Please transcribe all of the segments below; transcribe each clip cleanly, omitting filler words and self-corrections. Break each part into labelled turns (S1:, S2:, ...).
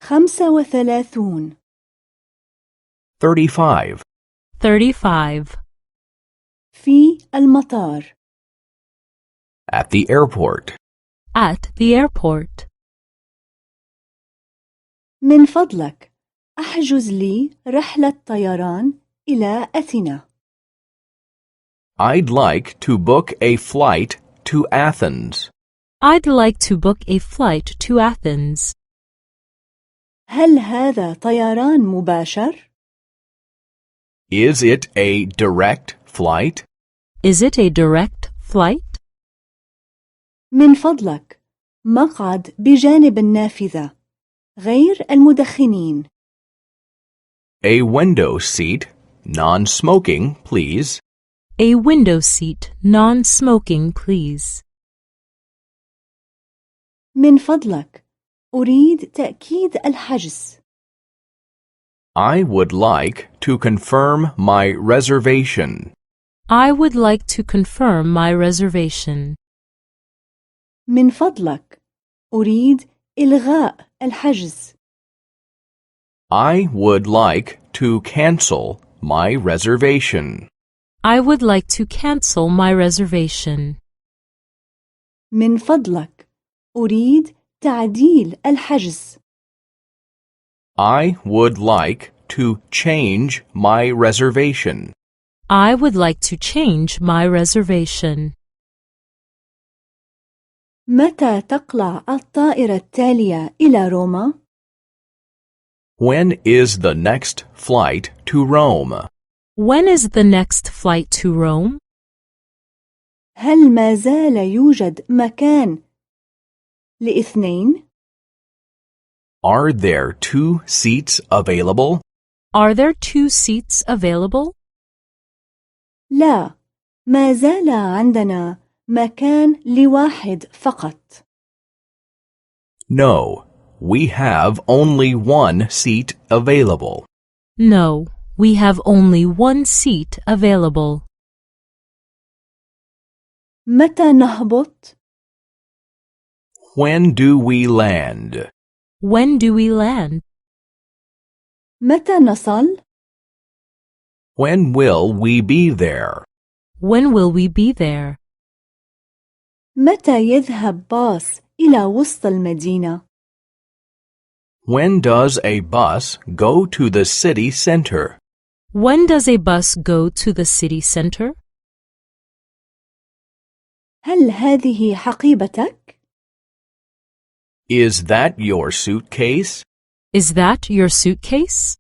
S1: 35
S2: 35.
S3: 35.
S1: في المطار.
S2: At the airport.
S3: At the airport.
S1: من فضلك احجز لي رحلة طيران إلى أثينا.
S2: I'd like to book a flight to Athens.
S3: I'd like to book a flight to Athens.
S1: هل هذا طيران مباشر؟
S2: Is it a direct flight?
S3: Is it a direct flight?
S1: من فضلك مقعد بجانب النافذة غير المدخنين.
S2: A window seat, non-smoking, please.
S3: A window seat, non-smoking, please.
S1: من فضلك أريد تأكيد الحجز.
S2: I would like to confirm my reservation.
S3: I would like to confirm my reservation.
S1: من فضلك أريد إلغاء الحجز.
S2: I would like to cancel my reservation.
S3: I would like to cancel my reservation.
S1: من فضلك أريد تعديل الحجز.
S2: I would like to change my reservation.
S3: I would like to change my reservation.
S1: متى تقلع الطائرة التالية إلى روما؟
S2: When is the next flight to Rome?
S3: When is the next flight to Rome?
S1: هل ما زال يوجد مكان لاثنين؟
S2: Are there 2 seats available?
S3: Are there 2 seats available?
S1: لا، ما زال عندنا مكان لواحد فقط.
S2: No, we have only 1 seat available.
S3: No, we have only 1 seat available.
S1: متى نهبط؟
S2: When do we land?
S3: When do we land?
S1: متى نصل؟
S2: When will we be there?
S3: When will we be there?
S1: متى يذهب باص إلى وسط المدينة؟
S2: When does a bus go to the city center?
S3: When does a bus go to the city center?
S1: هل هذه حقيبتك؟
S2: Is that your suitcase?
S3: Is that your suitcase?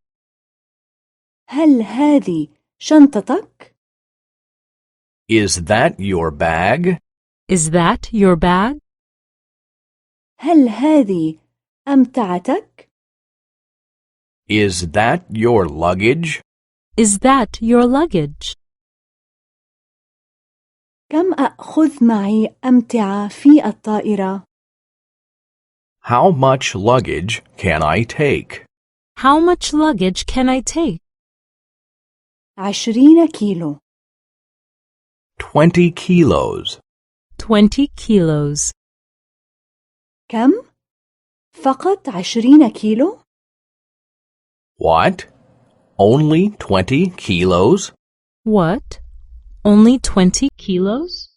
S1: هل هذه شنطتك؟
S2: Is that your bag?
S3: Is that your bag?
S1: هل هذه أمتعتك؟
S2: Is that your luggage?
S3: Is that your luggage?
S1: كم أخذ معي أمتعة في الطائرة؟
S2: How much luggage can I take?
S3: How much luggage can I take?
S1: 20 كيلو.
S2: 20 kilos.
S3: 20 kilos.
S1: كم؟ فقط 20 كيلو؟
S2: What? Only 20 kilos?
S3: What? Only 20 kilos?